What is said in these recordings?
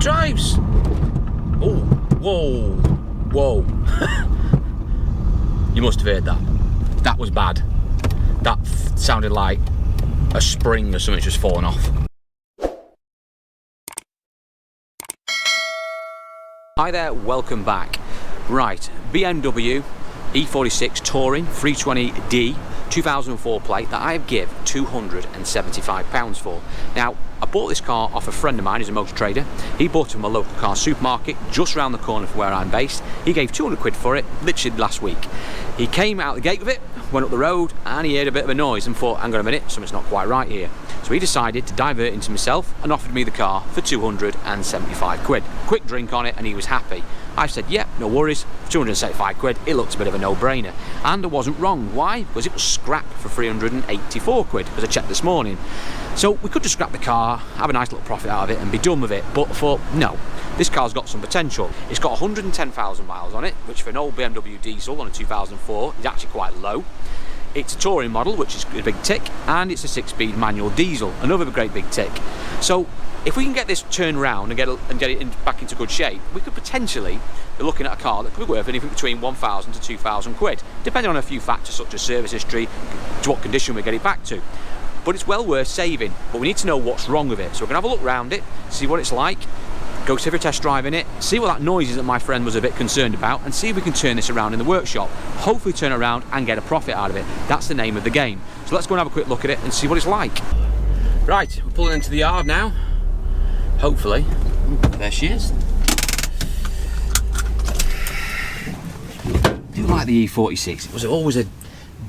drives. Oh, whoa, whoa. You must have heard that. That was bad. That sounded like a spring or something just fallen off. Hi there, welcome back. Right, BMW E46 Touring 320D 2004 plate that I have give £275 for. Now, I bought this car off a friend of mine who's a motor trader. He bought it from a local car supermarket just round the corner from where I'm based. He gave 200 quid for it literally last week. He came out the gate with it, went up the road, and he heard a bit of a noise and thought, hang on a minute, something's not quite right here. So he decided to divert into himself and offered me the car for 275 quid. Quick drink on it and he was happy. I said, yeah, no worries, 275 quid, it looked a bit of a no-brainer. And I wasn't wrong. Why? Because it was scrap for 384 quid, because I checked this morning. So we could just scrap the car, have a nice little profit out of it and be done with it, but I thought, no, this car's got some potential. It's got 110,000 miles on it, which for an old BMW diesel on a 2004 is actually quite low. It's a touring model, which is a big tick, and it's a 6-speed manual diesel, another great big tick. So if we can get this turned around and get it back into good shape, we could potentially be looking at a car that could be worth anything between 1,000 to 2,000 quid, depending on a few factors such as service history, to what condition we get it back to. But it's well worth saving, but we need to know what's wrong with it. So we're going to have a look around it, see what it's like, go for a test drive in it, see what that noise is that my friend was a bit concerned about, and see if we can turn this around in the workshop. Hopefully turn it around and get a profit out of it. That's the name of the game. So let's go and have a quick look at it and see what it's like. Right, we're pulling into the yard now. Hopefully. There she is. I do like the E46. It was always a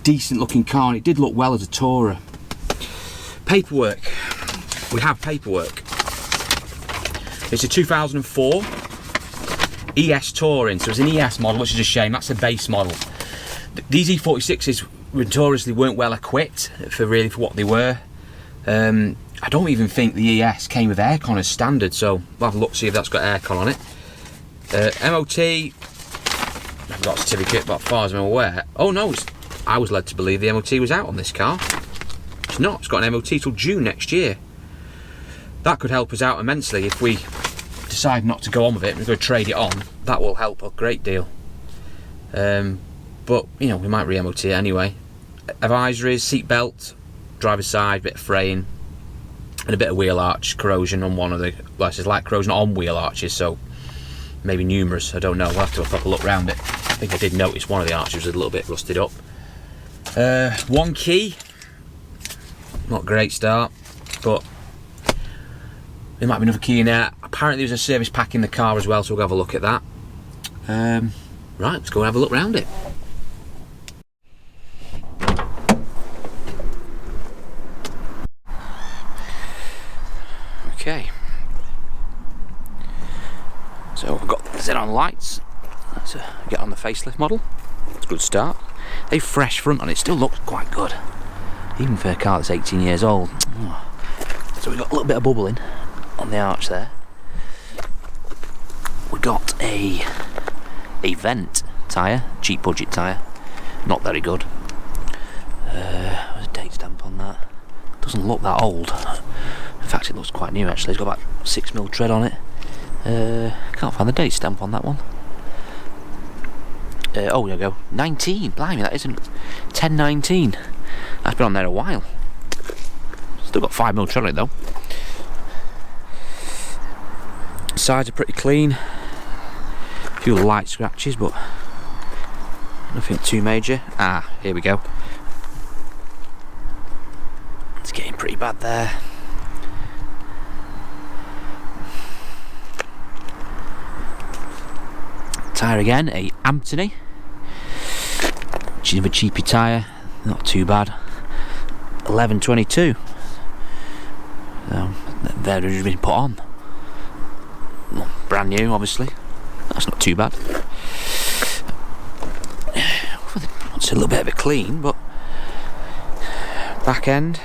decent looking car and it did look well as a tourer. Paperwork. We have paperwork. It's a 2004 ES Touring, so it's an ES model, which is a shame. That's a base model. These E46s notoriously weren't well equipped for what they were. I don't even think the ES came with aircon as standard, so we'll have a look, see if that's got aircon on it. MOT, I've got a certificate, but as far as I'm aware, oh no, I was led to believe the MOT was out on this car. It's not, it's got an MOT till June next year. That could help us out immensely if we decide not to go on with it and we're going to trade it on. That will help a great deal. But, you know, we might re-MOT it anyway. Advisories, seat belt, driver's side, bit of fraying, and a bit of wheel arch corrosion on one of the, well, it's like corrosion on wheel arches, so maybe numerous, I don't know. We'll have to have a proper look around it. I think I did notice one of the arches was a little bit rusted up. One key, not a great start, but there might be another key in there. Apparently there's a service pack in the car as well, so we'll have a look at that. Right, let's go and have a look around it. Okay. So we've got the xenon lights. Let's get on the facelift model. It's a good start. A fresh front on it, still looks quite good. Even for a car that's 18 years old. So we've got a little bit of bubbling on the arch there. We got a vent tyre, cheap budget tyre, not very good. There's a date stamp on that. Doesn't look that old. In fact, it looks quite new actually. It's got about 6mm tread on it. Can't find the date stamp on that one. Oh, there we go. 19. Blimey, that isn't 1019. That's been on there a while. Still got 5mm tread on it though. Sides are pretty clean. A few light scratches, but nothing too major. Ah, here we go. It's getting pretty bad there. Tyre again, a Anthony, which is a cheapy tyre, not too bad. 1122. They're just been put on. Well, brand new, obviously. That's not too bad. It's a little bit of a clean, but back end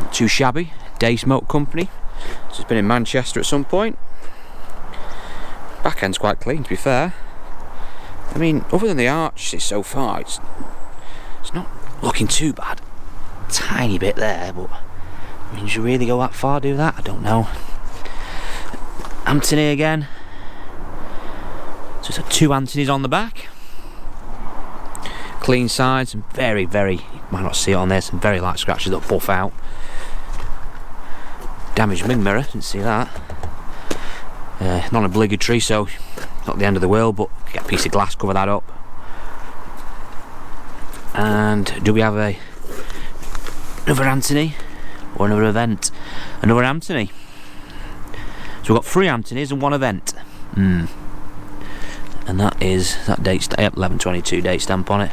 not too shabby. Day Smoke Company. So it's been in Manchester at some point. Back end's quite clean, to be fair. I mean, other than the arch so far, it's not looking too bad. Tiny bit there, but I mean, should you really go that far, do that? I don't know. Anthony again. So it's 2 Anthony's on the back. Clean sides, some very, very, you might not see it on there, some very light scratches that buff out. Damaged wing mirror, didn't see that. Non-obligatory, so not the end of the world, but get a piece of glass, cover that up. And do we have another Anthony or another event? Another Anthony. So we've got 3 Anthonys and 1 event. And that date stamp, 11/22 date stamp on it.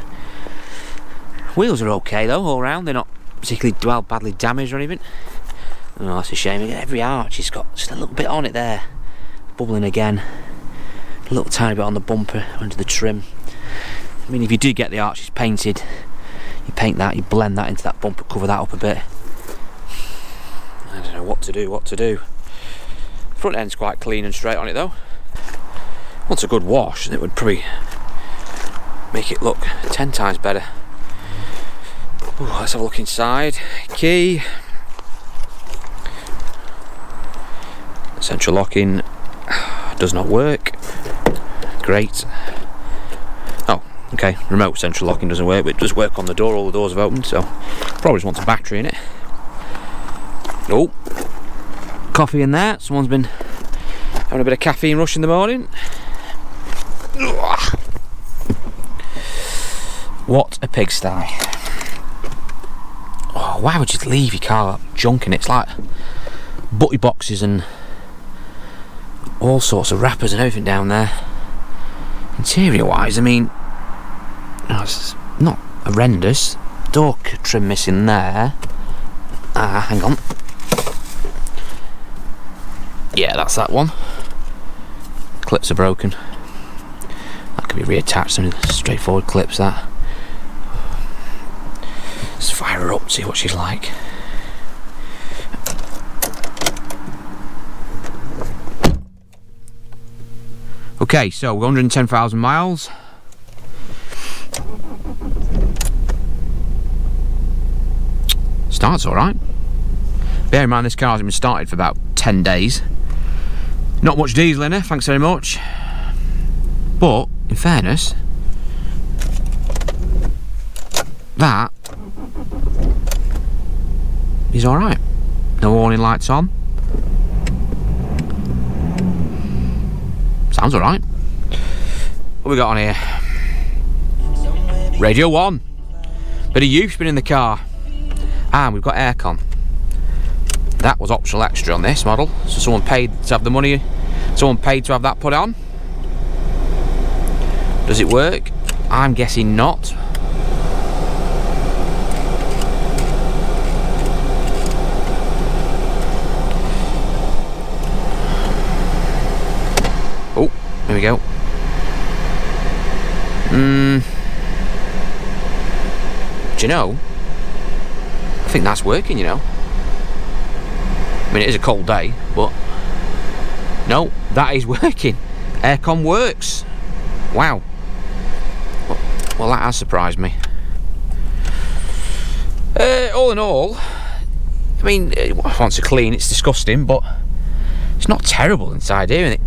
Wheels are okay though, all round. They're not particularly badly damaged or anything. Oh, that's a shame. Every arch has got just a little bit on it there. Bubbling again. A little tiny bit on the bumper under the trim. I mean, if you do get the arches painted, you paint that, you blend that into that bumper, cover that up a bit. I don't know what to do. Front end's quite clean and straight on it though. Once a good wash, it would probably make it look 10 times better. Ooh, let's have a look inside. Key. Central locking does not work. Great. Oh, okay. Remote central locking doesn't work, but it does work on the door. All the doors have opened, so probably just wants a battery in it. Oh, coffee in there. Someone's been having a bit of caffeine rush in the morning. What a pigsty. Oh, why would you leave your car junk in it? It's like butty boxes and all sorts of wrappers and everything down there. Interior wise, I mean, it's not horrendous. Door trim missing there. Ah, hang on. Yeah, that's that one. Clips are broken. That can be reattached. Some straightforward clips, that. Let's fire her up, see what she's like. Okay, so 110,000 miles. Starts alright. Bear in mind this car hasn't been started for about 10 days. Not much diesel in her, thanks very much. But, in fairness, that is alright. No warning lights on. Sounds alright. What we got on here? Radio 1. Bit of youth's been in the car. And we've got aircon. That was optional extra on this model. So someone paid to have the money. Someone paid to have that put on. Does it work? I'm guessing not. Oh, there we go. Do you know? I think that's working, you know. I mean, it is a cold day, but no, that is working. Aircon works. Wow. Well, that has surprised me. All in all, I mean, once it's clean, it's disgusting, but it's not terrible inside here, and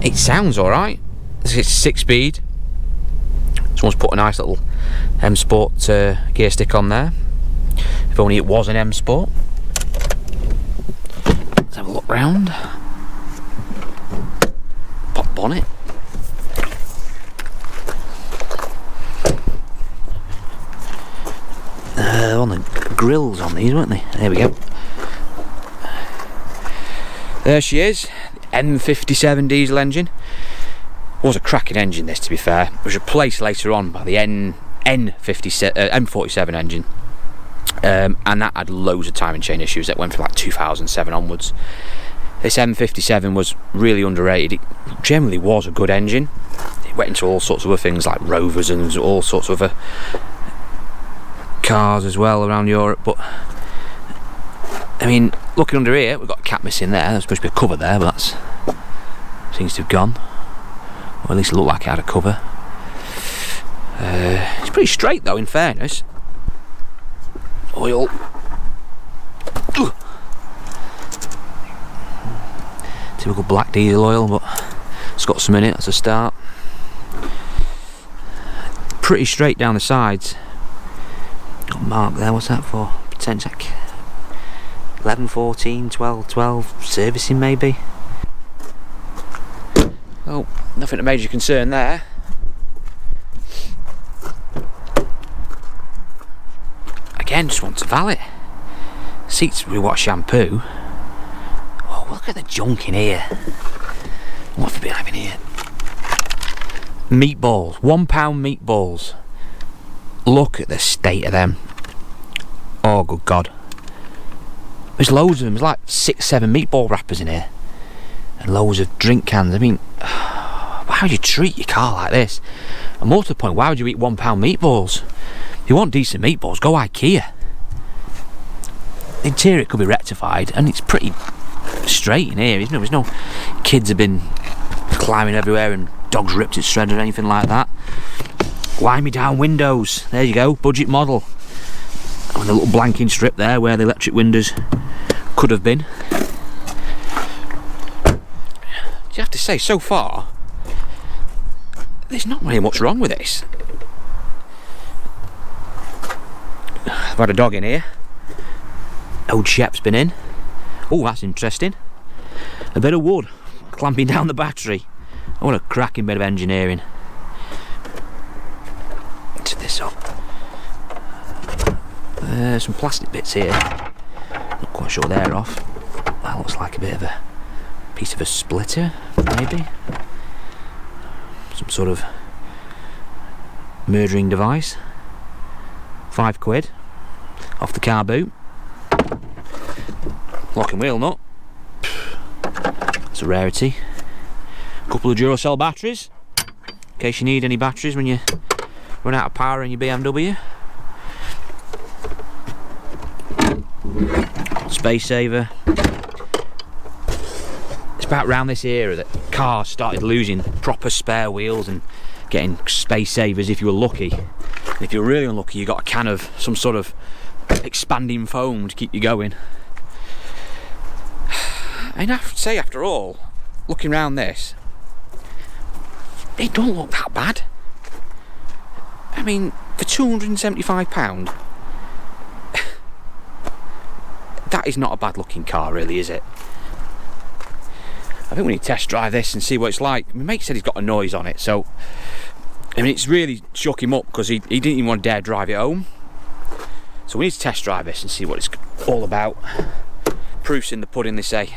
it sounds alright. It's 6-speed. Someone's put a nice little M Sport gear stick on there. If only it was an M Sport. Let's have a look round. Pop bonnet. On the grills on these, weren't they? There we go. There she is. M57 diesel engine. Was a cracking engine, this, to be fair. It was replaced later on by the M47 engine. And that had loads of timing chain issues that went from like 2007 onwards. This M57 was really underrated. It generally was a good engine. It went into all sorts of other things like Rovers and all sorts of other cars as well around Europe, but I mean, looking under here, we've got a cap missing there. There's supposed to be a cover there, but that seems to have gone, or at least it looked like it had a cover. It's pretty straight though, in fairness. Oil. Typical black diesel oil, but it's got some in it as a start. Pretty straight down the sides. Got a mark there, what's that for? 10 sec. 11, 14, 12, servicing maybe. Oh, nothing of major concern there. Again, just want to valet. Seats we want shampoo. Oh, look at the junk in here. What have we been having here? Meatballs, £1 meatballs. Look at the state of them. Oh, good God. There's loads of them. There's like 6, 7 meatball wrappers in here. And loads of drink cans. I mean, why would you treat your car like this? And more to the point, why would you eat £1 meatballs? If you want decent meatballs, go IKEA. The interior could be rectified, and it's pretty straight in here, isn't it? There's no kids have been climbing everywhere and dogs ripped it shredded or anything like that. Wind me down windows. There you go, budget model. And a little blanking strip there where the electric windows could have been. You have to say, so far, there's not really much wrong with this. I've had a dog in here. Old Shep's been in. Oh, that's interesting. A bit of wood clamping down the battery. Oh, what a cracking bit of engineering. Let's this up. Some plastic bits here. Not quite sure they're off. That looks like a bit of a piece of a splitter, maybe. Some sort of murdering device. £5 off the car boot. Lock and wheel nut. It's a rarity. A couple of Duracell batteries, in case you need any batteries when you run out of power in your BMW. Space saver. It's about round this era that cars started losing proper spare wheels and getting space savers if you were lucky. And if you're really unlucky, you got a can of some sort of expanding foam to keep you going. And I have to say, after all, looking around this, it don't look that bad. I mean, for £275, that is not a bad looking car, really, is it? I think we need to test drive this and see what it's like. My mate said he's got a noise on it, so I mean, it's really shook him up because he didn't even want to dare drive it home. So we need to test drive this and see what it's all about. Proof's in the pudding, they say.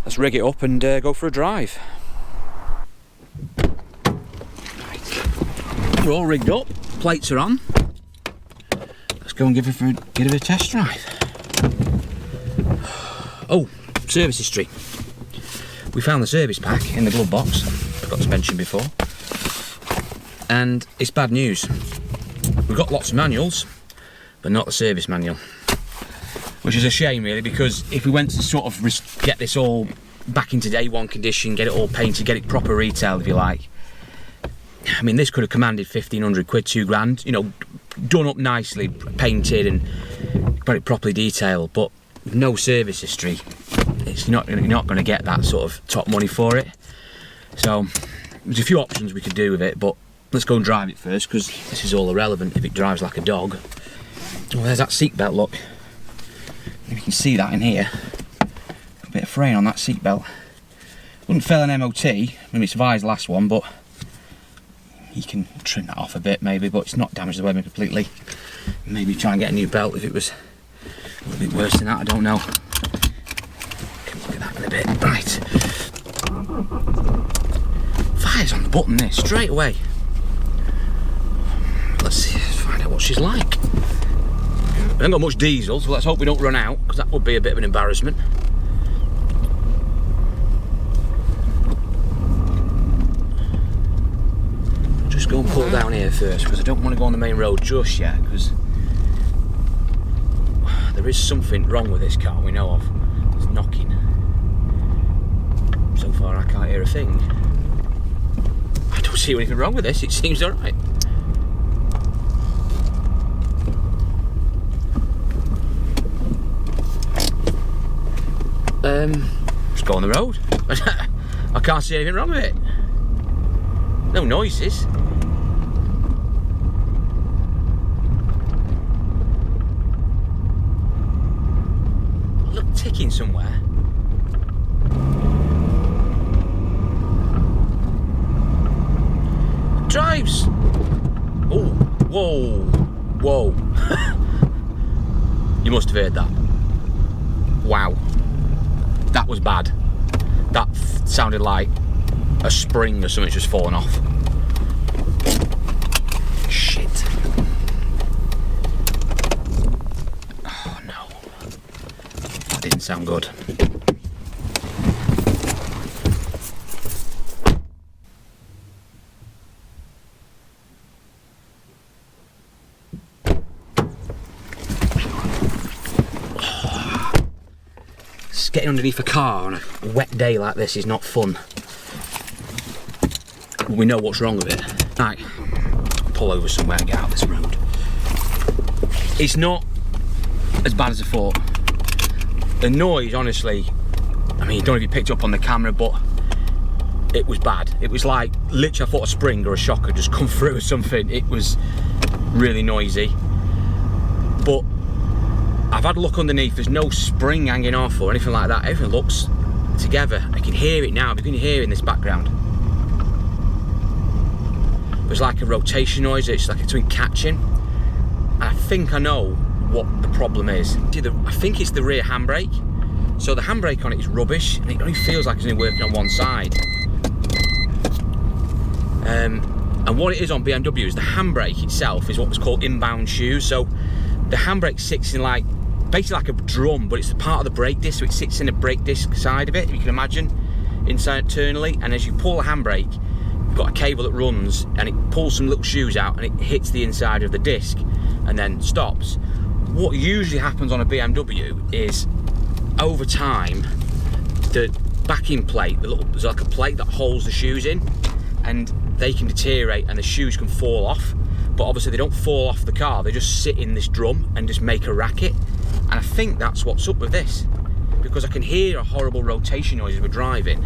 Let's rig it up and go for a drive. Right. We're all rigged up, plates are on. Let's go and give it a test drive. Oh, service history. We found the service pack in the glove box, forgot to mention before. And it's bad news. We've got lots of manuals, but not the service manual. Which is a shame, really, because if we went to sort of get this all back into day one condition, get it all painted, get it proper retail, if you like. I mean, this could have commanded 1,500 quid, 2 grand, you know, done up nicely, painted and got it properly detailed, but no service history. You're not going to get that sort of top money for it. So there's a few options we could do with it, but let's go and drive it first, because this is all irrelevant if it drives like a dog. Oh, there's that seat belt, look. If you can see that in here, a bit of fraying on that seat belt. Wouldn't fail an MOT. I mean, it survived the last one, but you can trim that off a bit maybe, but it's not damaged the webbing completely. Maybe try and get a new belt if it was a little bit worse than that, I don't know. Can look at that in a bit. Right. Fire's on the button there, straight away. Let's see, let's find out what she's like. We haven't got much diesel, so let's hope we don't run out, because that would be a bit of an embarrassment. Just go and pull down here first, because I don't want to go on the main road just yet, because there is something wrong with this car we know of. It's knocking. So far I can't hear a thing. I don't see anything wrong with this, it seems alright. just go on the road. I can't see anything wrong with it. No noises. Look, ticking somewhere. Drives. Oh, whoa, whoa. You must have heard that. Wow. That was bad. That sounded like a spring or something just fallen off. Shit. Oh no. That didn't sound good. Getting underneath a car on a wet day like this is not fun. We know what's wrong with it. Right, pull over somewhere and get out of this road. It's not as bad as I thought. The noise, honestly, I mean, you don't know if you picked up on the camera, but it was bad. It was like, literally I thought a spring or a shock had just come through or something. It was really noisy. But I've had a look underneath, there's no spring hanging off or anything like that. Everything looks together. I can hear it now, you can hear it in this background. There's like a rotation noise, it's like between catching. And I think I know what the problem is. I think it's the rear handbrake. So the handbrake on it is rubbish, and it only feels like it's only working on one side. And what it is on BMW is the handbrake itself is what was called inbound shoes. So the handbrake sits in like, basically like a drum, but it's the part of the brake disc, so it sits in the brake disc side of it, you can imagine, inside internally. And as you pull the handbrake, you've got a cable that runs, and it pulls some little shoes out, and it hits the inside of the disc, and then stops. What usually happens on a BMW is, over time, the backing plate, there's like a plate that holds the shoes in, and they can deteriorate, and the shoes can fall off. But obviously they don't fall off the car, they just sit in this drum and just make a racket. And I think that's what's up with this, because I can hear a horrible rotation noise as we're driving,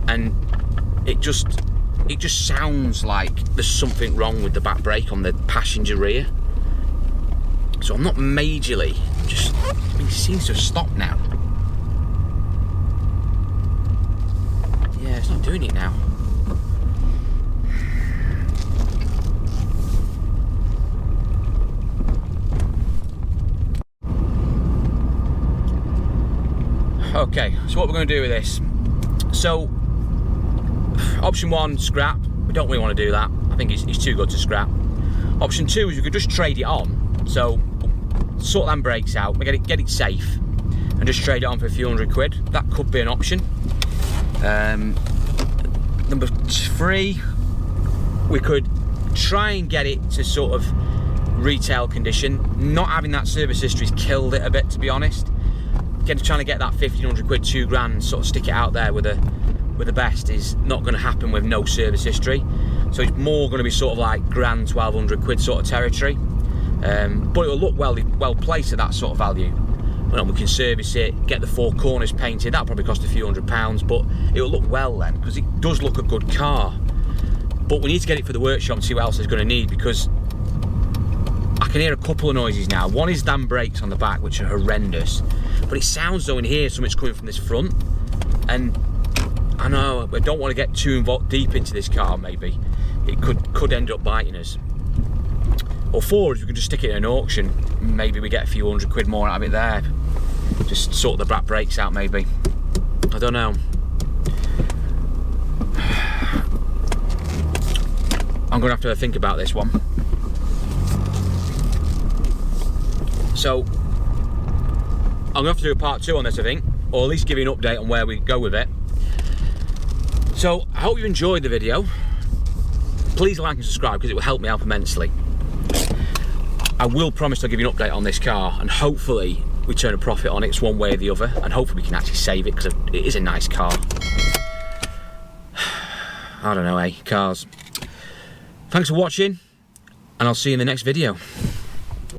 and it just sounds like there's something wrong with the back brake on the passenger rear. So I'm not majorly, I mean, it seems to have stopped now. Yeah, it's not doing it now. Okay, so what we're going to do with this. So, option one, scrap. We don't really want to do that. I think it's too good to scrap. Option two is we could just trade it on. So, sort them brakes out, we get it safe, and just trade it on for a few £100. That could be an option. Number three, we could try and get it to sort of retail condition. Not having that service history's killed it a bit, to be honest. Trying to get that 1,500 quid, £2,000, sort of stick it out there with the best is not going to happen with no service history. So it's more going to be sort of like £1,000, 1,200 quid sort of territory. But it'll look well placed at that sort of value. Well, we can service it, get the four corners painted. That'll probably cost a few £100, but it'll look well then, because it does look a good car. But we need to get it for the workshop and see what else it's going to need, because I can hear a couple of noises now. One is damn brakes on the back, which are horrendous. But it sounds though in here something's coming from this front, and I know I don't want to get too deep into this car. Maybe it could end up biting us. Or four is we could just stick it in an auction. Maybe we get a few £100 more out of it there. Just sort the back brakes out, maybe. I don't know. I'm gonna have to think about this one. So I'm gonna have to do a part two on this, I think, or at least give you an update on where we go with it. So I hope you enjoyed the video. Please like and subscribe, because it will help me out immensely. I will promise I'll give you an update on this car, and hopefully we turn a profit on it. It's one way or the other, and hopefully we can actually save it, because it is a nice car. I don't know, cars. Thanks for watching, and I'll see you in the next video.